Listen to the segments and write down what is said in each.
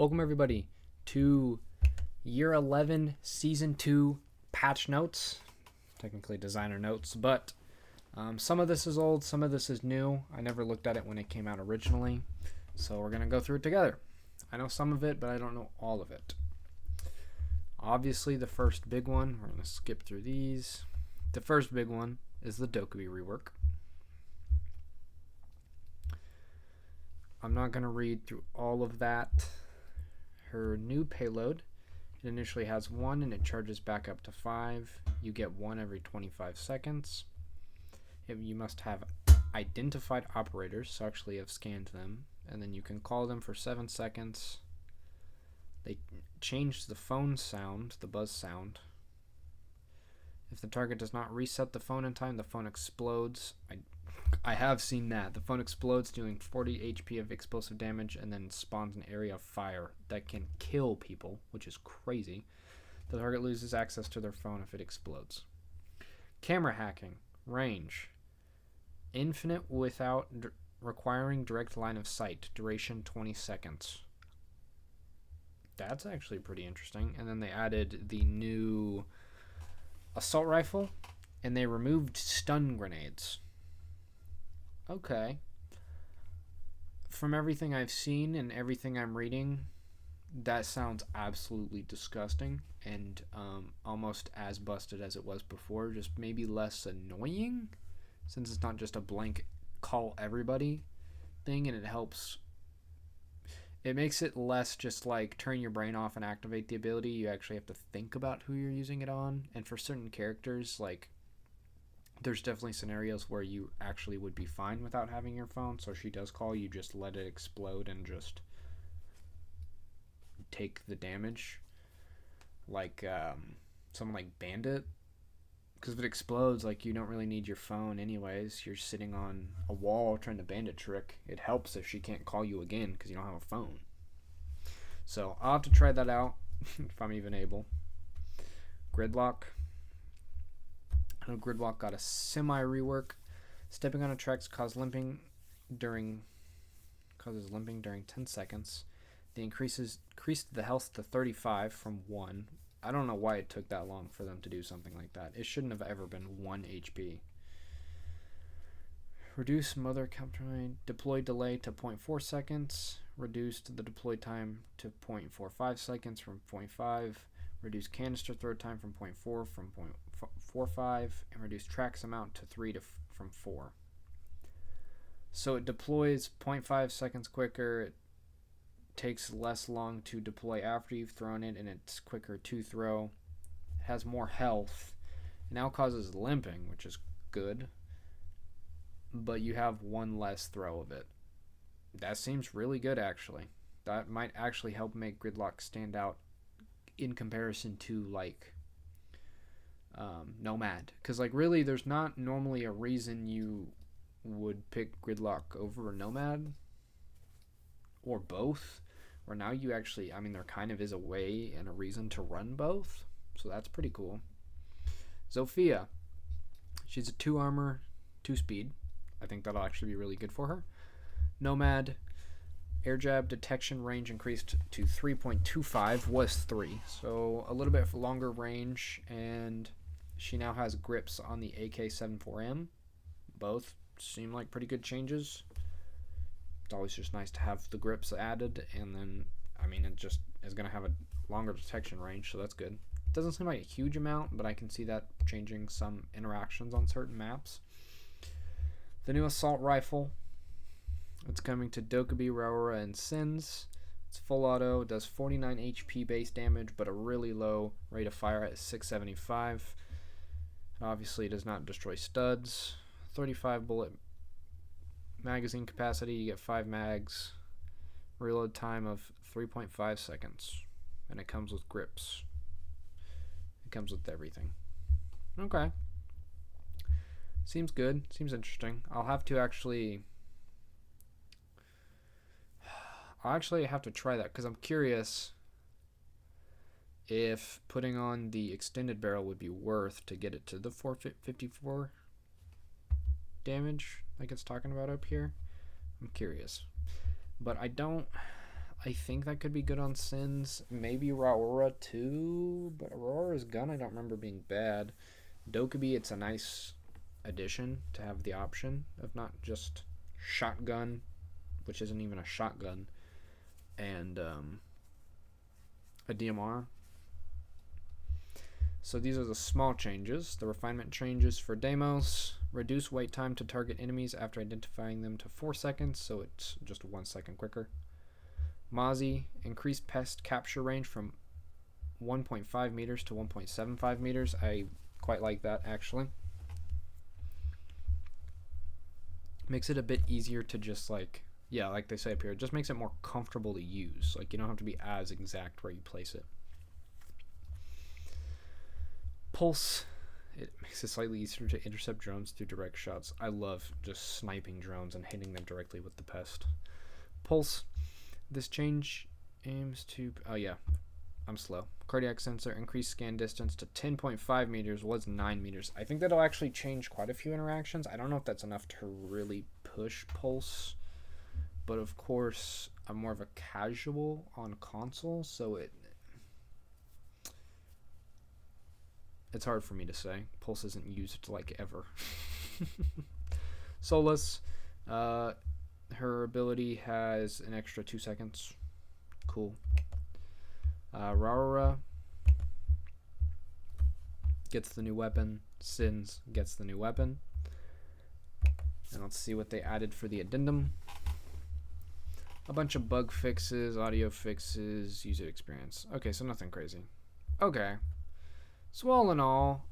Welcome everybody to Year 11 Season 2 patch notes, technically designer notes, but some of this is old, some of this is new. I never looked at it when it came out originally, so we're going to go through it together. I know some of it, but I don't know all of it. Obviously, the first big one, we're going to skip through these. The first big one is the Dokkaebi rework. I'm not going to read through all of that. Her new payload, it initially has 1 and it charges back up to 5. You get 1 every 25 seconds. You must have identified operators, so actually have scanned them, and then you can call them for 7 seconds. They changed the phone sound, the buzz sound. If the target does not reset the phone in time, the phone explodes. I have seen that. The phone explodes, doing 40 HP of explosive damage, and then spawns an area of fire that can kill people, which is crazy. The target loses access to their phone if it explodes. Camera hacking. Range. Infinite without requiring direct line of sight. Duration 20 seconds. That's actually pretty interesting. And then they added the new assault rifle, and they removed stun grenades. Okay. From everything I've seen and everything I'm reading, that sounds absolutely disgusting and almost as busted as it was before, just maybe less annoying since it's not just a blank call everybody thing, and it makes it less just like turn your brain off and activate the ability. You actually have to think about who you're using it on, and for certain characters, like, there's definitely scenarios where you actually would be fine without having your phone, so if she does call, you just let it explode and just take the damage. Like someone like Bandit, because if it explodes, like, you don't really need your phone anyways. You're sitting on a wall trying to Bandit trick. It helps if she can't call you again because you don't have a phone. So I'll have to try that out if I'm even able. Gridlock. I know Gridlock got a semi-rework. Stepping on a tracks causes limping during 10 seconds. They increased the health to 35 from 1. I don't know why it took that long for them to do something like that. It shouldn't have ever been 1 HP. Reduce mother counter deploy delay to 0.4 seconds. Reduced the deploy time to 0.45 seconds from 0.5. Reduce canister throw time from 0.4 from 0.45, and reduce tracks amount to 3 from 4. So it deploys 0.5 seconds quicker. It takes less long to deploy after you've thrown it, and it's quicker to throw. It has more health. It now causes limping, which is good, but you have 1 less throw of it. That seems really good, actually. That might actually help make Gridlock stand out in comparison to, like, Nomad, because, like, really there's not normally a reason you would pick Gridlock over Nomad or both, or now you actually, I mean, there kind of is a way and a reason to run both, so that's pretty cool. Zofia, she's a 2 armor 2 speed. I think that'll actually be really good for her. Nomad, air jab detection range increased to 3.25, was 3, so a little bit longer range, and she now has grips on the AK-74M. Both seem like pretty good changes. It's always just nice to have the grips added, and then, I mean, it just is going to have a longer detection range, so that's good. It doesn't seem like a huge amount, but I can see that changing some interactions on certain maps. The new assault rifle. It's coming to Dokkaebi, Raura, and Sins. It's full auto. It does 49 HP base damage, but a really low rate of fire at 675. Obviously, it does not destroy studs. 35 bullet magazine capacity. You get 5 mags. Reload time of 3.5 seconds. And it comes with grips. It comes with everything. Okay. Seems good. Seems interesting. I'll actually have to try that, because I'm curious if putting on the extended barrel would be worth to get it to the 454 damage like it's talking about up here. I'm curious. But I don't I think that could be good on Sins. Maybe Aurora too, but Aurora's gun I don't remember being bad. Dokkaebi, it's a nice addition to have the option of not just shotgun, which isn't even a shotgun, and a DMR. So these are the small changes. The refinement changes for Deimos: reduce wait time to target enemies after identifying them to 4 seconds, so it's just 1 second quicker. Mozzie: increase pest capture range from 1.5 meters to 1.75 meters. I quite like that, actually. Makes it a bit easier to just like they say up here, it just makes it more comfortable to use. Like, you don't have to be as exact where you place it. Pulse: it makes it slightly easier to intercept drones through direct shots. I love just sniping drones and hitting them directly with the pest. Pulse: this change aims to... oh yeah, I'm slow. Cardiac sensor: increased scan distance to 10.5 meters, was 9 meters. I think that'll actually change quite a few interactions. I don't know if that's enough to really push Pulse, but of course I'm more of a casual on console, so it's hard for me to say. Pulse isn't used like ever. Solus, her ability has an extra 2 seconds. Cool. Raura gets the new weapon. Sins gets the new weapon. And let's see what they added for the addendum. A bunch of bug fixes, audio fixes, user experience. Okay, so nothing crazy. Okay. So all in all,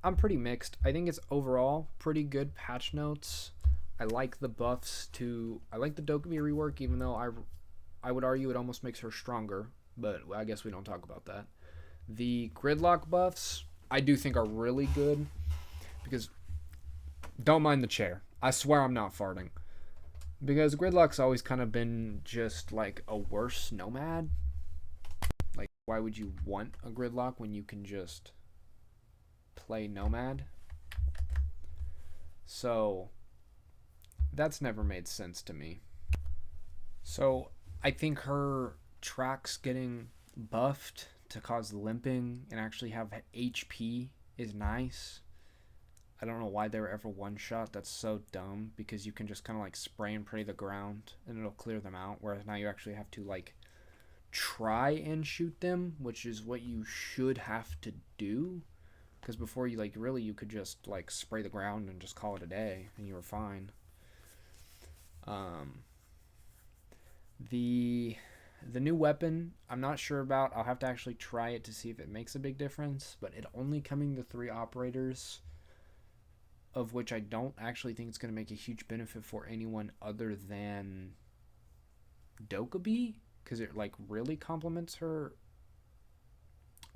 I'm pretty mixed. I think it's overall pretty good patch notes. I like the buffs to... I like the Dokkaebi rework, even though I would argue it almost makes her stronger, but I guess we don't talk about that. The Gridlock buffs, I do think are really good, because... don't mind the chair. I swear I'm not farting. Because Gridlock's always kind of been just like a worse Nomad. Like, why would you want a Gridlock when you can just play Nomad? So, that's never made sense to me. So, I think her tracks getting buffed to cause limping and actually have HP is nice. I don't know why they were ever one-shot. That's so dumb, because you can just kind of like spray and pray the ground and it'll clear them out, whereas now you actually have to like try and shoot them, which is what you should have to do, because before you you could just like spray the ground and just call it a day and you were fine. The new weapon, I'm not sure about. I'll have to actually try it to see if it makes a big difference, but it only coming to 3 operators, of which I don't actually think it's going to make a huge benefit for anyone other than Dokkaebi, because it like really complements her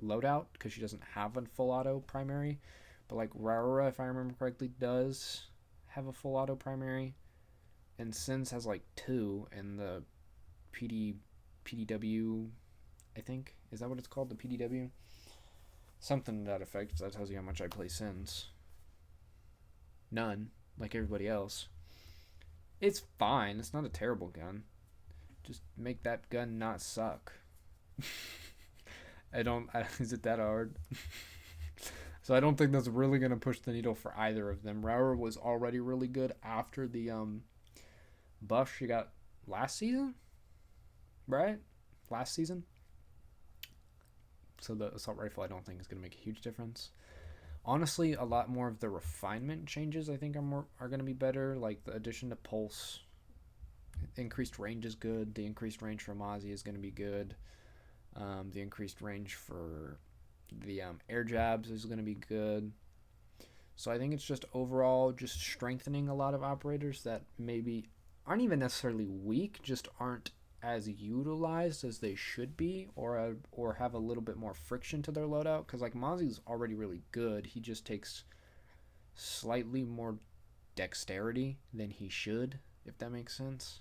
loadout, because she doesn't have a full auto primary, but like Raura, if I remember correctly, does have a full auto primary, and Sins has like 2, and the PDW, I think, is that what it's called, the PDW? Something to that effect. That tells you how much I play Sins. None, like everybody else. It's fine. It's not a terrible gun. Just make that gun not suck. Is it that hard? So I don't think that's really going to push the needle for either of them. Raura was already really good after the buff she got last season, right? Last season. So the assault rifle I don't think is going to make a huge difference. Honestly, a lot more of the refinement changes I think are going to be better. Like the addition to Pulse, increased range is good. The increased range for Mozzie is going to be good. The increased range for the air jabs is going to be good. So I think it's just overall just strengthening a lot of operators that maybe aren't even necessarily weak, just aren't as utilized as they should be, or have a little bit more friction to their loadout, because like Mozzie's already really good. He just takes slightly more dexterity than he should, if that makes sense.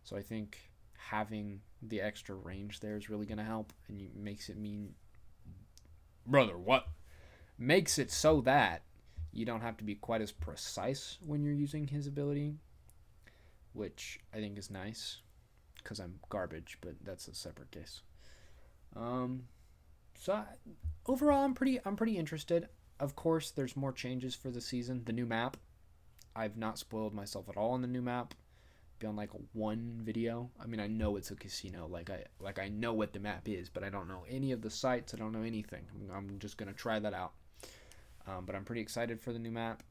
So I think having the extra range there is really going to help, and makes it mean, brother, what? Makes it so that you don't have to be quite as precise when you're using his ability, which I think is nice. because I'm garbage, but that's a separate case. So overall, I'm pretty interested. Of course, there's more changes for the season. The new map, I've not spoiled myself at all on the new map beyond like one video. I mean, I know it's a casino. Like I know what the map is, but I don't know any of the sites. I don't know anything. I'm just gonna try that out. But I'm pretty excited for the new map.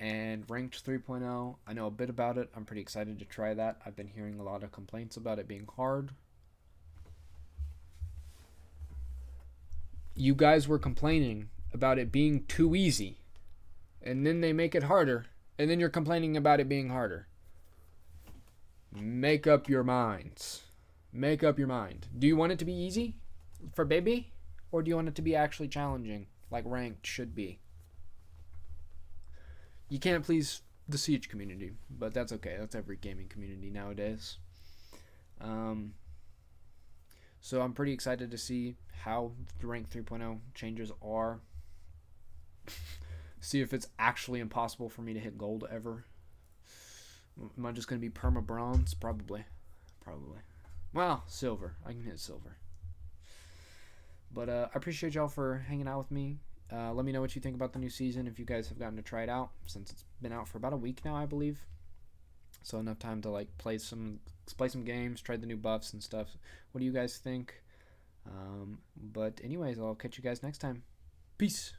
And ranked 3.0, I know a bit about it. I'm pretty excited to try that. I've been hearing a lot of complaints about it being hard. You guys were complaining about it being too easy, and then they make it harder, and then you're complaining about it being harder. Make up your minds. Make up your mind. Do you want it to be easy for baby, or do you want it to be actually challenging like ranked should be? You can't please the Siege community, but that's okay. That's every gaming community nowadays. So I'm pretty excited to see how the Rank 3.0 changes are. See if it's actually impossible for me to hit gold ever. Am I just going to be perma bronze? Probably. Well, silver. I can hit silver. But I appreciate y'all for hanging out with me. Let me know what you think about the new season if you guys have gotten to try it out, since it's been out for about a week now, I believe. So enough time to like play some games, try the new buffs and stuff. What do you guys think? But anyways, I'll catch you guys next time. Peace.